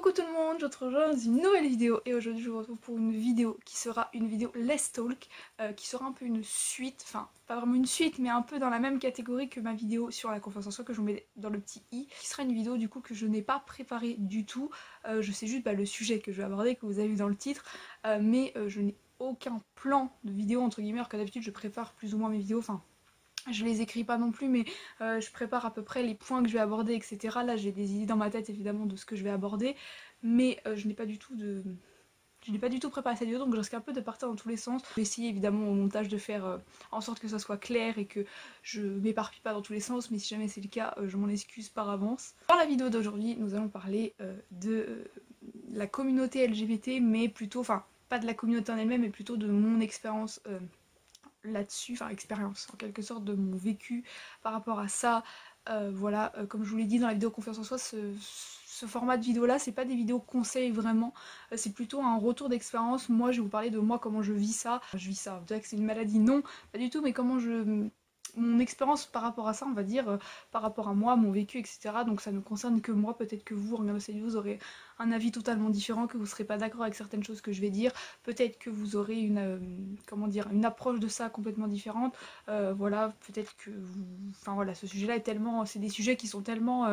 Coucou tout le monde, je te rejoins dans une nouvelle vidéo et aujourd'hui je vous retrouve pour une vidéo qui sera une vidéo Let's Talk, qui sera un peu une suite, enfin pas vraiment une suite mais un peu dans la même catégorie que ma vidéo sur la confiance en soi que je vous mets dans le petit i, qui sera une vidéo du coup que je n'ai pas préparée du tout, je sais juste le sujet que je vais aborder, que vous avez vu dans le titre, mais je n'ai aucun plan de vidéo entre guillemets, alors que d'habitude je prépare plus ou moins mes vidéos, enfin je les écris pas non plus mais je prépare à peu près les points que je vais aborder, etc. Là j'ai des idées dans ma tête évidemment de ce que je vais aborder, mais je n'ai pas du tout préparé cette vidéo, donc je risque un peu de partir dans tous les sens. Je vais essayer évidemment au montage de faire en sorte que ça soit clair et que je m'éparpille pas dans tous les sens, mais si jamais c'est le cas, je m'en excuse par avance. Dans la vidéo d'aujourd'hui, nous allons parler de la communauté LGBT, mais plutôt, enfin pas de la communauté en elle-même, mais plutôt de mon expérience là-dessus, enfin expérience en quelque sorte de mon vécu par rapport à ça. Voilà, comme je vous l'ai dit dans la vidéo confiance en soi, ce format de vidéo là c'est pas des vidéos conseils vraiment, c'est plutôt un retour d'expérience. Moi je vais vous parler de moi, comment je vis ça, vous direz que c'est une maladie, non pas du tout, mais comment mon expérience par rapport à ça, on va dire, par rapport à moi, mon vécu, etc. Donc ça ne concerne que moi, peut-être que vous, en regardant cette vidéo, vous aurez un avis totalement différent, que vous serez pas d'accord avec certaines choses que je vais dire, peut-être que vous aurez comment dire, une approche de ça complètement différente, voilà, peut-être que vous... Enfin voilà, ce sujet-là est tellement... C'est des sujets qui sont tellement...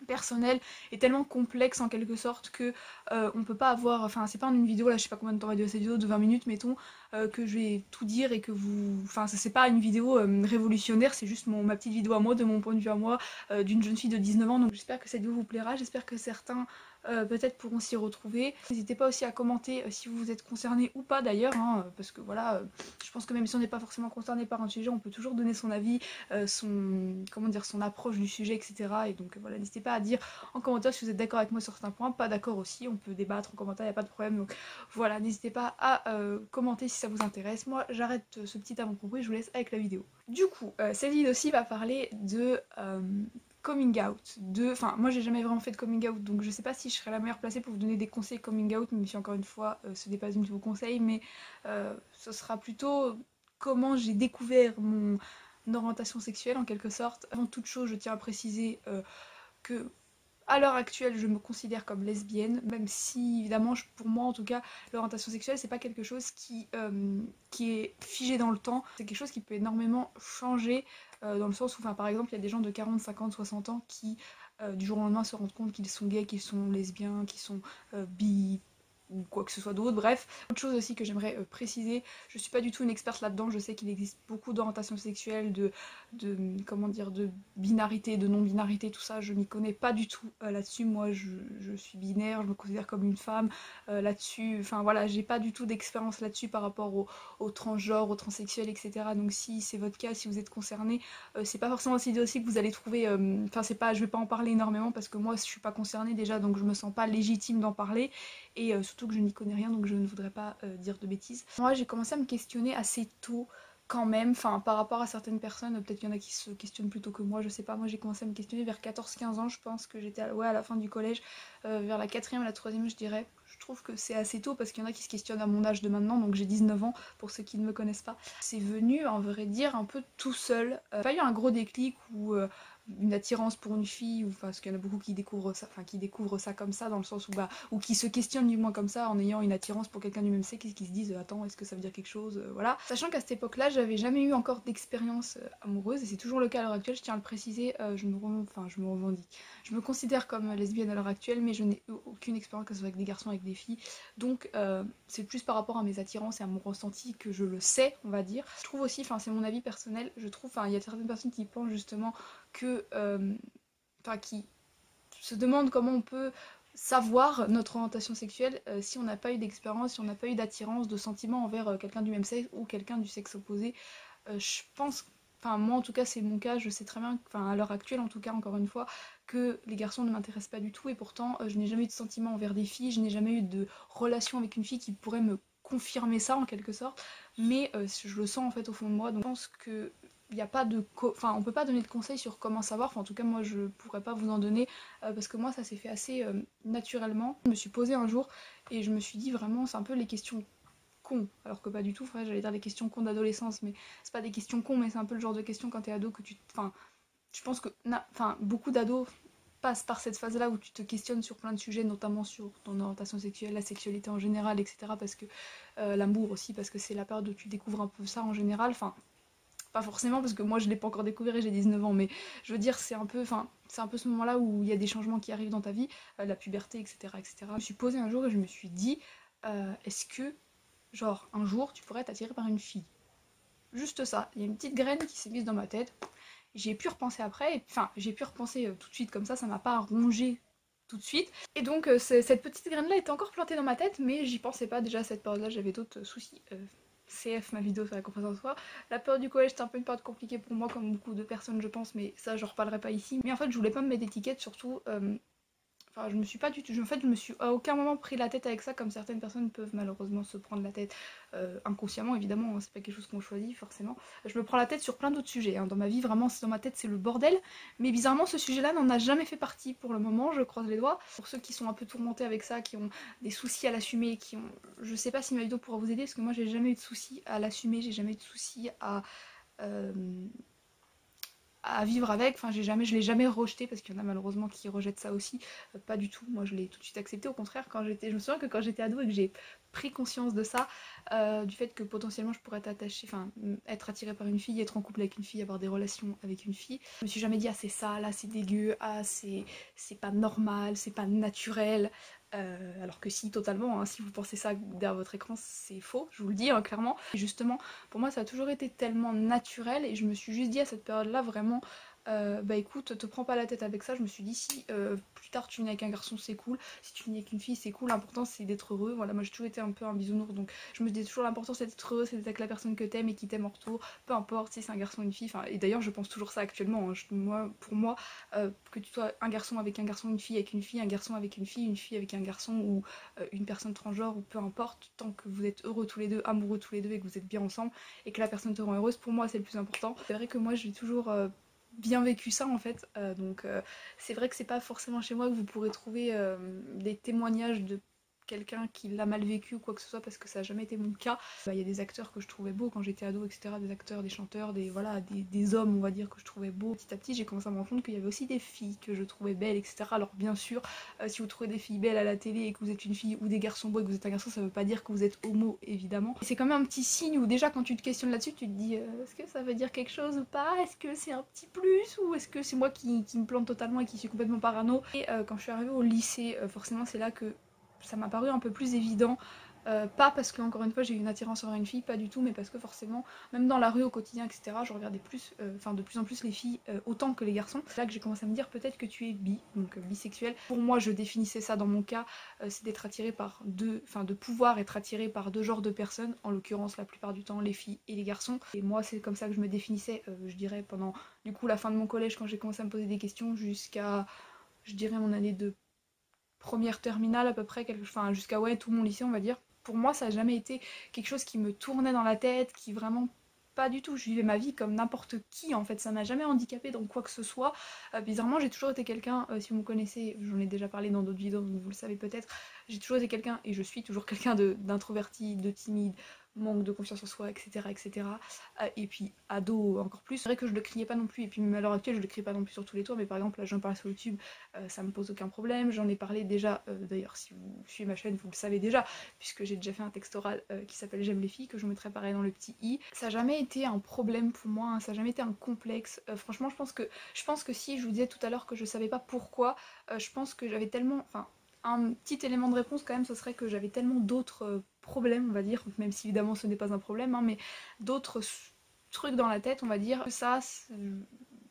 personnel et tellement complexe en quelque sorte que on peut pas avoir, enfin c'est pas en une vidéo, là je sais pas combien de temps va durer cette vidéo, de 20 minutes mettons, que je vais tout dire et que vous, enfin c'est pas une vidéo révolutionnaire, c'est juste ma petite vidéo à moi, de mon point de vue à moi, d'une jeune fille de 19 ans, donc j'espère que cette vidéo vous plaira, j'espère que certains peut-être pourront s'y retrouver. N'hésitez pas aussi à commenter si vous êtes concerné ou pas d'ailleurs, hein, parce que voilà, je pense que même si on n'est pas forcément concerné par un sujet, on peut toujours donner son avis, comment dire, son approche du sujet, etc. Et donc voilà, n'hésitez pas à dire en commentaire si vous êtes d'accord avec moi sur certains points, pas d'accord aussi, on peut débattre en commentaire, il n'y a pas de problème. Donc voilà, n'hésitez pas à commenter si ça vous intéresse. Moi j'arrête ce petit avant-propos et je vous laisse avec la vidéo. Du coup, cette vidéo aussi va parler de coming out, enfin moi j'ai jamais vraiment fait de coming out, donc je sais pas si je serais la meilleure placée pour vous donner des conseils coming out, même si encore une fois ce n'est pas une de vos conseils, mais ce sera plutôt comment j'ai découvert mon orientation sexuelle en quelque sorte. Avant toute chose, je tiens à préciser que à l'heure actuelle, je me considère comme lesbienne, même si évidemment, pour moi en tout cas, l'orientation sexuelle c'est pas quelque chose qui est figé dans le temps, c'est quelque chose qui peut énormément changer, dans le sens où, enfin, par exemple, il y a des gens de 40, 50, 60 ans qui du jour au lendemain se rendent compte qu'ils sont gays, qu'ils sont lesbiens, qu'ils sont bi ou quoi que ce soit d'autre, bref. Autre chose aussi que j'aimerais préciser, je suis pas du tout une experte là-dedans, je sais qu'il existe beaucoup d'orientations sexuelles, comment dire, de binarité, de non-binarité, tout ça, je m'y connais pas du tout là-dessus. Moi je suis binaire, je me considère comme une femme là-dessus, enfin voilà, j'ai pas du tout d'expérience là-dessus par rapport au transgenre, au transsexuel, etc. Donc si c'est votre cas, si vous êtes concerné, c'est pas forcément cette idée aussi que vous allez trouver, enfin c'est pas, je vais pas en parler énormément parce que moi je suis pas concernée déjà, donc je me sens pas légitime d'en parler, et surtout que je n'y connais rien, donc je ne voudrais pas dire de bêtises. Moi j'ai commencé à me questionner assez tôt quand même, enfin par rapport à certaines personnes, peut-être qu'il y en a qui se questionnent plutôt que moi, je sais pas, moi j'ai commencé à me questionner vers 14-15 ans, je pense que j'étais à la fin du collège, vers la 4ème et la 3ème je dirais. Je trouve que c'est assez tôt parce qu'il y en a qui se questionnent à mon âge de maintenant, donc j'ai 19 ans pour ceux qui ne me connaissent pas. C'est venu, en vrai dire, un peu tout seul. Pas eu un gros déclic ou une attirance pour une fille, ou parce qu'il y en a beaucoup qui découvrent ça, enfin qui découvrent ça comme ça, dans le sens où ou qui se questionnent du moins comme ça en ayant une attirance pour quelqu'un du même sexe et qui se disent attends, est-ce que ça veut dire quelque chose, voilà. Sachant qu'à cette époque-là, j'avais jamais eu encore d'expérience amoureuse, et c'est toujours le cas à l'heure actuelle, je tiens à le préciser, je me revendique. Je me considère comme lesbienne à l'heure actuelle, mais je n'ai eu aucune expérience, que ce soit avec des garçons, avec des filles, donc c'est plus par rapport à mes attirances et à mon ressenti que je le sais, on va dire. Je trouve aussi, enfin c'est mon avis personnel, je trouve, enfin il y a certaines personnes qui pensent justement que, enfin qui se demandent comment on peut savoir notre orientation sexuelle si on n'a pas eu d'expérience, si on n'a pas eu d'attirance, de sentiments envers quelqu'un du même sexe ou quelqu'un du sexe opposé. Je pense, enfin moi en tout cas c'est mon cas, je sais très bien, enfin à l'heure actuelle en tout cas encore une fois, que les garçons ne m'intéressent pas du tout, et pourtant je n'ai jamais eu de sentiments envers des filles, je n'ai jamais eu de relation avec une fille qui pourrait me confirmer ça en quelque sorte, mais je le sens en fait au fond de moi, donc je pense que il n'y a pas de enfin on peut pas donner de conseils sur comment savoir, enfin en tout cas moi je pourrais pas vous en donner, parce que moi ça s'est fait assez naturellement. Je me suis posée un jour et je me suis dit vraiment, c'est un peu les questions cons, alors que pas du tout, frère, j'allais dire des questions cons d'adolescence, mais c'est pas des questions cons, mais c'est un peu le genre de questions quand t'es ado que enfin je pense que beaucoup d'ados passes par cette phase-là où tu te questionnes sur plein de sujets, notamment sur ton orientation sexuelle, la sexualité en général, etc. Parce que l'amour aussi, parce que c'est la période où tu découvres un peu ça en général. Enfin, pas forcément parce que moi je l'ai pas encore découvert et j'ai 19 ans, mais je veux dire c'est un peu, enfin c'est un peu ce moment-là où il y a des changements qui arrivent dans ta vie, la puberté, etc., etc. Je me suis posée un jour et je me suis dit, est-ce que genre un jour tu pourrais t'attirer par une fille? Juste ça, il y a une petite graine qui s'est mise dans ma tête. J'ai pu repenser après, enfin j'ai pu repenser tout de suite comme ça m'a pas rongé tout de suite. Et donc cette petite graine là était encore plantée dans ma tête, mais j'y pensais pas déjà à cette période là, j'avais d'autres soucis. CF ma vidéo sur la confiance en soi. La période du collège c'était un peu une période compliquée pour moi comme beaucoup de personnes je pense, mais ça je reparlerai pas ici. Mais en fait je voulais pas me mettre d'étiquette surtout. Enfin, je me suis pas du tout. En fait, je me suis à aucun moment pris la tête avec ça, comme certaines personnes peuvent malheureusement se prendre la tête inconsciemment, évidemment, hein, c'est pas quelque chose qu'on choisit forcément. Je me prends la tête sur plein d'autres sujets. Hein. Dans ma vie, vraiment, dans ma tête, c'est le bordel. Mais bizarrement, ce sujet-là n'en a jamais fait partie pour le moment, je croise les doigts. Pour ceux qui sont un peu tourmentés avec ça, qui ont des soucis à l'assumer, qui ont. Je sais pas si ma vidéo pourra vous aider, parce que moi, j'ai jamais eu de soucis à l'assumer, j'ai jamais eu de soucis euh, à vivre avec, enfin je l'ai jamais rejeté parce qu'il y en a malheureusement qui rejettent ça aussi, pas du tout, moi je l'ai tout de suite accepté, au contraire je me souviens que quand j'étais ado et que j'ai pris conscience de ça, du fait que potentiellement je pourrais être attachée, enfin être attirée par une fille, être en couple avec une fille, avoir des relations avec une fille, je me suis jamais dit ah c'est ça, là c'est dégueu, ah c'est pas normal, c'est pas naturel, alors que si totalement, hein, si vous pensez ça derrière votre écran c'est faux, je vous le dis hein, clairement. Et justement pour moi ça a toujours été tellement naturel et je me suis juste dit à cette période là vraiment bah écoute te prends pas la tête avec ça, je me suis dit si plus tard tu finis avec un garçon c'est cool, si tu finis avec une fille c'est cool, l'important c'est d'être heureux, voilà moi j'ai toujours été un peu un bisounours donc je me dis toujours l'important c'est d'être heureux, c'est d'être avec la personne que t'aimes et qui t'aime en retour, peu importe si c'est un garçon ou une fille, enfin et d'ailleurs je pense toujours ça actuellement, hein. Moi, pour moi que tu sois un garçon avec un garçon, une fille avec une fille, un garçon avec une fille avec un garçon ou une personne transgenre ou peu importe, tant que vous êtes heureux tous les deux, amoureux tous les deux et que vous êtes bien ensemble et que la personne te rend heureuse, pour moi c'est le plus important. C'est vrai que moi j'ai toujours bien vécu ça en fait, donc c'est vrai que c'est pas forcément chez moi que vous pourrez trouver des témoignages de quelqu'un qui l'a mal vécu ou quoi que ce soit parce que ça a jamais été mon cas. Bah, y a des acteurs que je trouvais beaux quand j'étais ado, etc. Des acteurs, des chanteurs, voilà, des hommes on va dire que je trouvais beaux. Petit à petit j'ai commencé à me rendre compte qu'il y avait aussi des filles que je trouvais belles, etc. Alors bien sûr, si vous trouvez des filles belles à la télé et que vous êtes une fille ou des garçons beaux et que vous êtes un garçon, ça veut pas dire que vous êtes homo évidemment. C'est quand même un petit signe où déjà quand tu te questionnes là-dessus, tu te dis est-ce que ça veut dire quelque chose ou pas? Est-ce que c'est un petit plus ou est-ce que c'est moi qui me plante totalement et qui suis complètement parano? Et quand je suis arrivée au lycée, forcément c'est là que ça m'a paru un peu plus évident. Pas parce que encore une fois j'ai eu une attirance envers une fille, pas du tout, mais parce que forcément, même dans la rue au quotidien, etc., je regardais plus, enfin de plus en plus les filles autant que les garçons. C'est là que j'ai commencé à me dire peut-être que tu es bi, donc bisexuel. Pour moi, je définissais ça dans mon cas, c'est d'être attiré par deux, enfin de pouvoir être attiré par deux genres de personnes, en l'occurrence la plupart du temps les filles et les garçons. Et moi c'est comme ça que je me définissais, je dirais pendant du coup la fin de mon collège quand j'ai commencé à me poser des questions jusqu'à, je dirais mon année de première terminale à peu près, enfin jusqu'à ouais tout mon lycée on va dire. Pour moi ça a jamais été quelque chose qui me tournait dans la tête, qui vraiment pas du tout, je vivais ma vie comme n'importe qui en fait, ça m'a jamais handicapé dans quoi que ce soit. Bizarrement j'ai toujours été quelqu'un, si vous me connaissez, j'en ai déjà parlé dans d'autres vidéos donc vous le savez peut-être, j'ai toujours été quelqu'un et je suis toujours quelqu'un d'introverti, de timide, manque de confiance en soi, etc. etc. Et puis ado encore plus, c'est vrai que je le criais pas non plus et puis même à l'heure actuelle je le crie pas non plus sur tous les tours, mais par exemple là j'en parle sur YouTube, ça me pose aucun problème, j'en ai parlé déjà, d'ailleurs si vous suivez ma chaîne vous le savez déjà, puisque j'ai déjà fait un texte oral qui s'appelle J'aime les filles, que je vous mettrai pareil dans le petit i. Ça n'a jamais été un problème pour moi, hein, ça n'a jamais été un complexe, franchement je pense que si je vous disais tout à l'heure que je savais pas pourquoi, je pense que j'avais tellement, enfin un petit élément de réponse quand même, ce serait que j'avais tellement d'autres problèmes, on va dire, même si évidemment ce n'est pas un problème, hein, mais d'autres trucs dans la tête, on va dire, que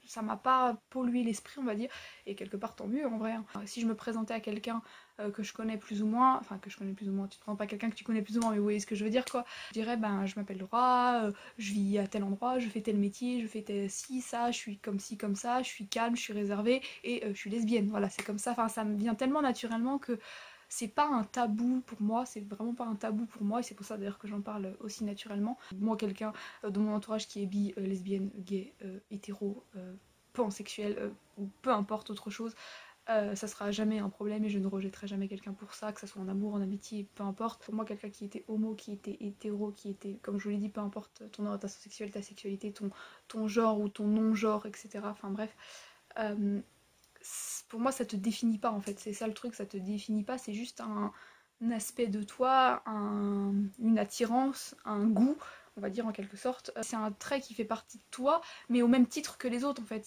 ça m'a pas pollué l'esprit, on va dire, et quelque part tant mieux en vrai. Hein. Si je me présentais à quelqu'un que je connais plus ou moins, enfin que je connais plus ou moins, tu te présentes pas à quelqu'un que tu connais plus ou moins, mais vous voyez ce que je veux dire quoi. Je dirais ben je m'appelle Laura, je vis à tel endroit, je fais tel métier, je fais tel ci, ça, je suis comme ci, comme ça, je suis calme, je suis réservée et je suis lesbienne. Voilà, c'est comme ça, enfin ça me vient tellement naturellement que c'est pas un tabou pour moi, c'est vraiment pas un tabou pour moi et c'est pour ça d'ailleurs que j'en parle aussi naturellement. Moi quelqu'un de mon entourage qui est bi, lesbienne, gay, hétéro, pansexuel ou peu importe autre chose, ça sera jamais un problème et je ne rejetterai jamais quelqu'un pour ça, que ça soit en amour, en amitié, peu importe. Pour moi quelqu'un qui était homo, qui était hétéro, qui était, comme je vous l'ai dit, peu importe ton orientation sexuelle, ta sexualité, ton genre ou ton non-genre, etc. Enfin bref. pour moi ça te définit pas en fait, c'est ça le truc, ça te définit pas, c'est juste un aspect de toi, une attirance, un goût, on va dire en quelque sorte. C'est un trait qui fait partie de toi, mais au même titre que les autres en fait.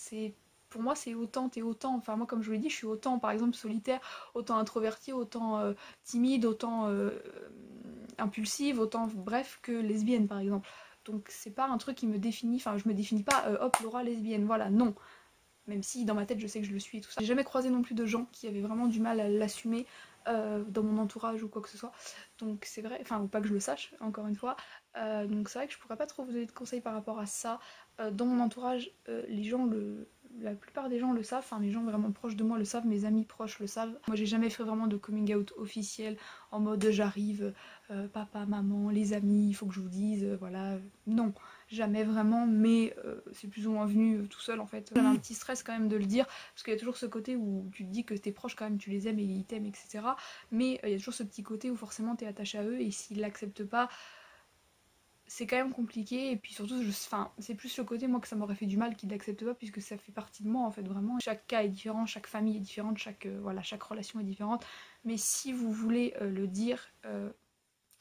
Pour moi c'est autant, t'es autant, enfin moi comme je vous l'ai dit, je suis autant par exemple solitaire, autant introvertie, autant timide, autant impulsive, autant bref que lesbienne par exemple. Donc c'est pas un truc qui me définit, enfin je me définis pas hop Laura lesbienne, voilà, non. Même si dans ma tête je sais que je le suis et tout ça. J'ai jamais croisé non plus de gens qui avaient vraiment du mal à l'assumer dans mon entourage ou quoi que ce soit. Donc c'est vrai, enfin ou pas que je le sache, encore une fois. Donc c'est vrai que je pourrais pas trop vous donner de conseils par rapport à ça. Dans mon entourage, la plupart des gens le savent, enfin les gens vraiment proches de moi le savent, mes amis proches le savent. Moi j'ai jamais fait vraiment de coming out officiel en mode j'arrive, papa, maman, les amis, il faut que je vous dise, voilà, non jamais vraiment, mais c'est plus ou moins venu tout seul en fait. J'avais un petit stress quand même de le dire, parce qu'il y a toujours ce côté où tu te dis que tes proches quand même tu les aimes et ils t'aiment, etc. Mais il y a toujours ce petit côté où forcément t'es attaché à eux et s'ils l'acceptent pas, c'est quand même compliqué. Et puis surtout, enfin, c'est plus le côté moi que ça m'aurait fait du mal qu'ils l'acceptent pas, puisque ça fait partie de moi en fait vraiment. Chaque cas est différent, chaque famille est différente, voilà, chaque relation est différente. Mais si vous voulez le dire,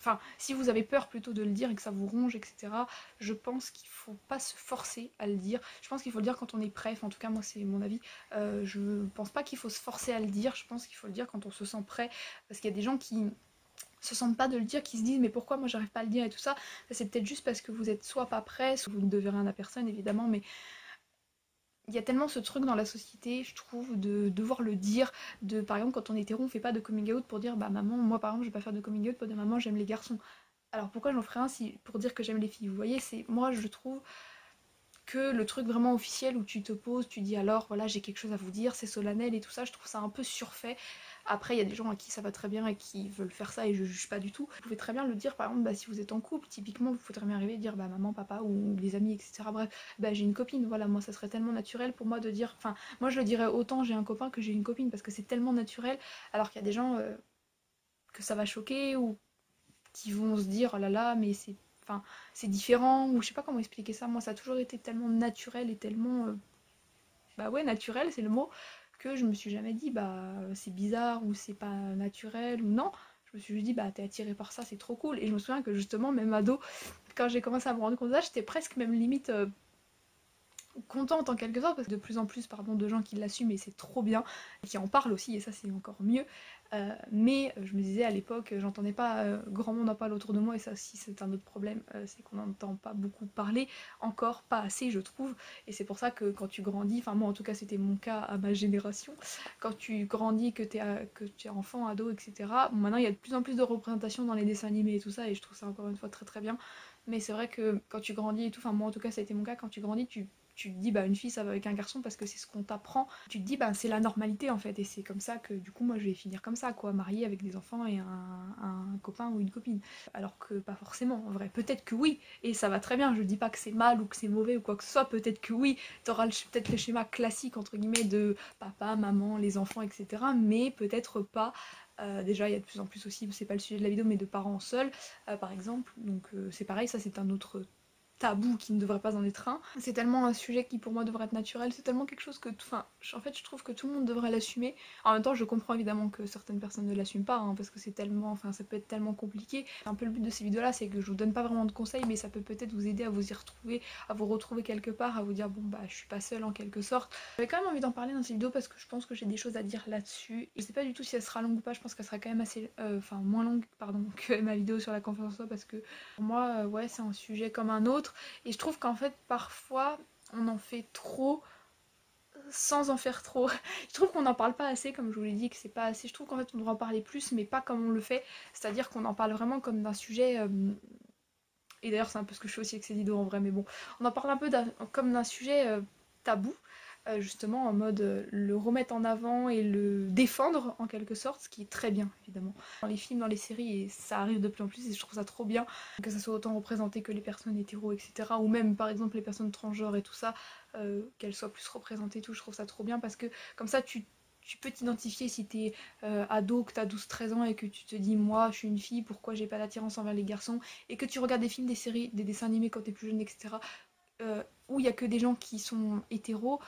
enfin, si vous avez peur plutôt de le dire et que ça vous ronge, etc., je pense qu'il faut pas se forcer à le dire. Je pense qu'il faut le dire quand on est prêt. Enfin, en tout cas, moi, c'est mon avis. Je pense pas qu'il faut se forcer à le dire. Je pense qu'il faut le dire quand on se sent prêt. Parce qu'il y a des gens qui se sentent pas de le dire, qui se disent mais pourquoi moi j'arrive pas à le dire et tout ça. C'est peut-être juste parce que vous êtes soit pas prêt, soit vous ne devez rien à personne évidemment, mais il y a tellement ce truc dans la société, je trouve, de devoir le dire, de par exemple quand on est hétéro, on fait pas de coming out pour dire bah maman, moi par exemple je vais pas faire de coming out pour dire maman j'aime les garçons. Alors pourquoi j'en ferais un si pour dire que j'aime les filles? Vous voyez, c'est moi je trouve que le truc vraiment officiel où tu te poses, tu dis alors voilà j'ai quelque chose à vous dire, c'est solennel et tout ça, je trouve ça un peu surfait. Après il y a des gens à qui ça va très bien et qui veulent faire ça et je juge pas du tout. Vous pouvez très bien le dire par exemple bah, si vous êtes en couple, typiquement vous pouvez très bien arriver et dire bah maman, papa ou les amis etc. Bref, bah j'ai une copine, voilà moi ça serait tellement naturel pour moi de dire, enfin moi je le dirais autant j'ai un copain que j'ai une copine parce que c'est tellement naturel alors qu'il y a des gens que ça va choquer ou qui vont se dire oh là là mais c'est enfin c'est différent ou je sais pas comment expliquer ça, moi ça a toujours été tellement naturel et tellement bah ouais naturel c'est le mot que je me suis jamais dit bah c'est bizarre ou c'est pas naturel ou non, je me suis juste dit bah t'es attiré par ça c'est trop cool et je me souviens que justement même ado quand j'ai commencé à me rendre compte de ça j'étais presque même limite contente en quelque sorte parce que de plus en plus pardon de gens qui l'assument et c'est trop bien qui en parlent aussi et ça c'est encore mieux. Mais je me disais à l'époque j'entendais pas grand monde en parler autour de moi et ça aussi c'est un autre problème, c'est qu'on n'entend pas beaucoup parler encore pas assez je trouve et c'est pour ça que quand tu grandis, enfin moi en tout cas c'était mon cas à ma génération, quand tu grandis que tu es enfant, ado etc. Bon, maintenant il y a de plus en plus de représentation dans les dessins animés et tout ça et je trouve ça encore une fois très très bien mais c'est vrai que quand tu grandis et tout, enfin moi en tout cas ça a été mon cas, quand tu grandis tu te dis bah une fille ça va avec un garçon parce que c'est ce qu'on t'apprend, tu te dis bah c'est la normalité en fait et c'est comme ça que du coup moi je vais finir comme ça quoi, mariée avec des enfants et un copain ou une copine. Alors que pas forcément en vrai, peut-être que oui et ça va très bien, je dis pas que c'est mal ou que c'est mauvais ou quoi que ce soit, peut-être que oui, t'auras peut-être le schéma classique entre guillemets de papa, maman, les enfants etc. mais peut-être pas déjà il y a de plus en plus aussi, c'est pas le sujet de la vidéo mais de parents seuls par exemple, donc c'est pareil, ça c'est un autre tabou qui ne devrait pas en être un. C'est tellement un sujet qui pour moi devrait être naturel, c'est tellement quelque chose que, enfin, en fait je trouve que tout le monde devrait l'assumer. En même temps je comprends évidemment que certaines personnes ne l'assument pas, hein, parce que c'est tellement, enfin ça peut être tellement compliqué. Un peu le but de ces vidéos là c'est que je vous donne pas vraiment de conseils mais ça peut peut-être vous aider à vous y retrouver, à vous retrouver quelque part, à vous dire bon bah je suis pas seule en quelque sorte. J'avais quand même envie d'en parler dans ces vidéos parce que je pense que j'ai des choses à dire là-dessus. Je sais pas du tout si elle sera longue ou pas, je pense qu'elle sera quand même assez, enfin moins longue pardon que ma vidéo sur la confiance en soi parce que pour moi ouais c'est un sujet comme un autre. Et je trouve qu'en fait, parfois, on en fait trop sans en faire trop. Je trouve qu'on n'en parle pas assez, comme je vous l'ai dit, que c'est pas assez. Je trouve qu'en fait, on devrait en parler plus, mais pas comme on le fait. C'est-à-dire qu'on en parle vraiment comme d'un sujet. Et d'ailleurs, c'est un peu ce que je fais aussi avec ces vidéos en vrai, mais bon. On en parle un peu comme d'un sujet tabou. Justement en mode le remettre en avant et le défendre en quelque sorte, ce qui est très bien évidemment. Dans les films, dans les séries, et ça arrive de plus en plus et je trouve ça trop bien que ça soit autant représenté que les personnes hétéros etc. Ou même par exemple les personnes transgenres et tout ça, qu'elles soient plus représentées et tout, je trouve ça trop bien parce que comme ça tu peux t'identifier si t'es ado, que t'as 12-13 ans et que tu te dis moi je suis une fille, pourquoi j'ai pas d'attirance envers les garçons et que tu regardes des films, des séries, des dessins animés quand t'es plus jeune etc. Où il y a que des gens qui sont hétéros,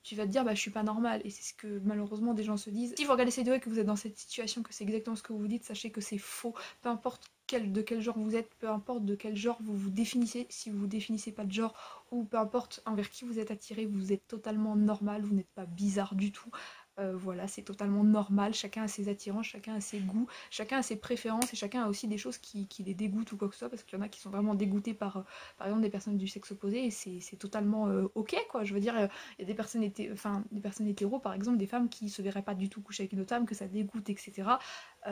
tu vas te dire bah je suis pas normale, et c'est ce que malheureusement des gens se disent. Si vous regardez cette vidéo et que vous êtes dans cette situation, que c'est exactement ce que vous vous dites, sachez que c'est faux. Peu importe de quel genre vous êtes, peu importe de quel genre vous vous définissez, si vous vous définissez pas de genre, ou peu importe envers qui vous êtes attiré, vous êtes totalement normal, vous n'êtes pas bizarre du tout. Voilà, c'est totalement normal, chacun a ses attirances, chacun a ses goûts, chacun a ses préférences, et chacun a aussi des choses qui les dégoûtent ou quoi que ce soit, parce qu'il y en a qui sont vraiment dégoûtés par exemple des personnes du sexe opposé, et c'est totalement ok quoi. Je veux dire, il y a des personnes, des personnes hétéros par exemple, des femmes qui se verraient pas du tout coucher avec une autre femme, que ça dégoûte, etc.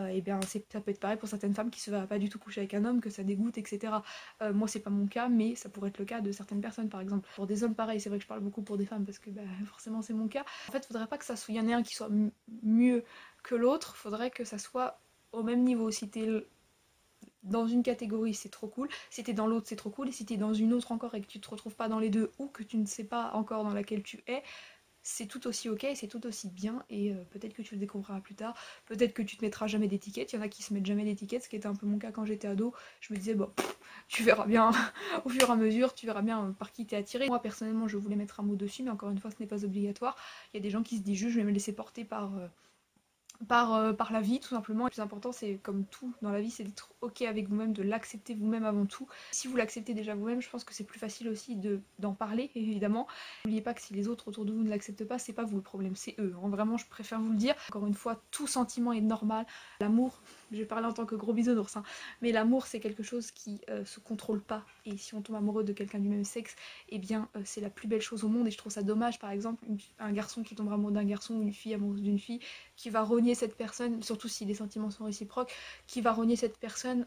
Et bien ça peut être pareil pour certaines femmes qui se verraient pas du tout coucher avec un homme, que ça dégoûte, etc. Moi c'est pas mon cas, mais ça pourrait être le cas de certaines personnes par exemple. Pour des hommes pareil, c'est vrai que je parle beaucoup pour des femmes parce que bah, forcément c'est mon cas. En fait faudrait pas que ça soit, il y en ait un qui soit mieux que l'autre, faudrait que ça soit au même niveau. Si t'es dans une catégorie c'est trop cool, si t'es dans l'autre c'est trop cool, et si t'es dans une autre encore et que tu te retrouves pas dans les deux, ou que tu ne sais pas encore dans laquelle tu es, c'est tout aussi ok, c'est tout aussi bien, et peut-être que tu le découvriras plus tard, peut-être que tu te mettras jamais d'étiquette. Il y en a qui se mettent jamais d'étiquette, ce qui était un peu mon cas quand j'étais ado. Je me disais bon tu verras bien au fur et à mesure, tu verras bien par qui t'es attiré. Moi personnellement je voulais mettre un mot dessus, mais encore une fois ce n'est pas obligatoire. Il y a des gens qui se disent juste je vais me laisser porter par la vie tout simplement. Le plus important c'est comme tout dans la vie, c'est d'être ok avec vous-même, de l'accepter vous-même avant tout. Si vous l'acceptez déjà vous-même, je pense que c'est plus facile aussi d'en parler évidemment. N'oubliez pas que si les autres autour de vous ne l'acceptent pas, c'est pas vous le problème, c'est eux. Vraiment je préfère vous le dire. Encore une fois, tout sentiment est normal. L'amour, je vais parler en tant que gros bisounours, hein, mais l'amour c'est quelque chose qui se contrôle pas, et si on tombe amoureux de quelqu'un du même sexe, eh bien c'est la plus belle chose au monde, et je trouve ça dommage par exemple un garçon qui tombera amoureux d'un garçon, ou une fille amoureuse d'une fille, qui va renier cette personne, surtout si les sentiments sont réciproques, qui va renier cette personne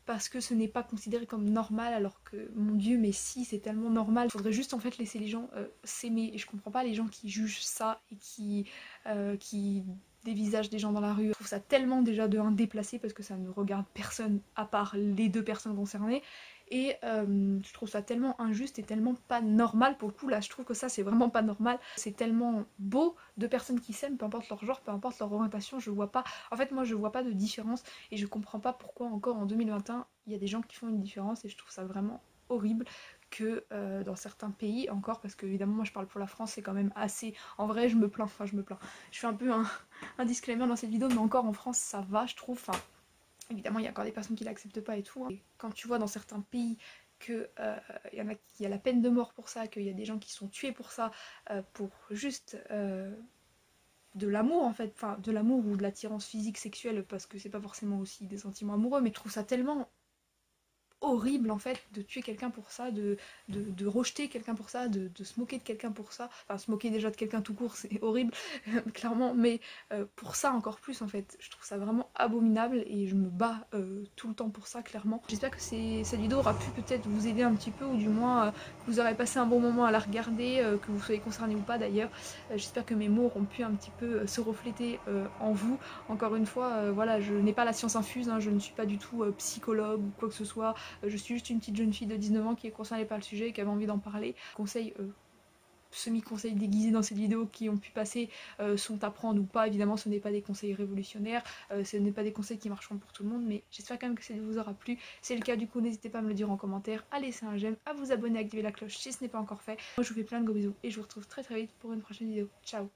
parce que ce n'est pas considéré comme normal, alors que, mon dieu, mais si, c'est tellement normal. Il faudrait juste en fait laisser les gens s'aimer, et je comprends pas les gens qui jugent ça, et qui dévisagent des gens dans la rue. Je trouve ça tellement déjà de un déplacé, parce que ça ne regarde personne à part les deux personnes concernées, et je trouve ça tellement injuste et tellement pas normal. Pour le coup là je trouve que ça c'est vraiment pas normal. C'est tellement beau, de personnes qui s'aiment, peu importe leur genre, peu importe leur orientation. Je vois pas, en fait moi je vois pas de différence, et je comprends pas pourquoi encore en 2021 il y a des gens qui font une différence, et je trouve ça vraiment horrible que dans certains pays encore, parce que évidemment moi je parle pour la France, c'est quand même assez, en vrai je me plains, je fais un peu un disclaimer dans cette vidéo, mais encore en France ça va je trouve, évidemment il y a encore des personnes qui l'acceptent pas et tout, hein. Et quand tu vois dans certains pays que y a la peine de mort pour ça, qu'il y a des gens qui sont tués pour ça, pour juste de l'amour en fait, enfin de l'amour ou de l'attirance physique, sexuelle, parce que c'est pas forcément aussi des sentiments amoureux, mais je trouve ça tellement horrible en fait de tuer quelqu'un pour ça, de rejeter quelqu'un pour ça, de se moquer de quelqu'un pour ça. Enfin se moquer déjà de quelqu'un tout court c'est horrible clairement, mais pour ça encore plus en fait. Je trouve ça vraiment abominable, et je me bats tout le temps pour ça clairement. J'espère que cette vidéo aura pu peut-être vous aider un petit peu, ou du moins que vous aurez passé un bon moment à la regarder, que vous soyez concerné ou pas d'ailleurs. J'espère que mes mots auront pu un petit peu se refléter en vous. Encore une fois, voilà, je n'ai pas la science infuse, hein, je ne suis pas du tout psychologue ou quoi que ce soit. Je suis juste une petite jeune fille de 19 ans qui est concernée par le sujet et qui avait envie d'en parler. Conseils, semi-conseils déguisés dans cette vidéo qui ont pu passer sont à prendre ou pas. Évidemment ce n'est pas des conseils révolutionnaires, ce n'est pas des conseils qui marcheront pour tout le monde, mais j'espère quand même que ça vous aura plu. Si c'est le cas du coup n'hésitez pas à me le dire en commentaire, à laisser un j'aime, à vous abonner, à activer la cloche si ce n'est pas encore fait. Moi je vous fais plein de gros bisous et je vous retrouve très très vite pour une prochaine vidéo. Ciao.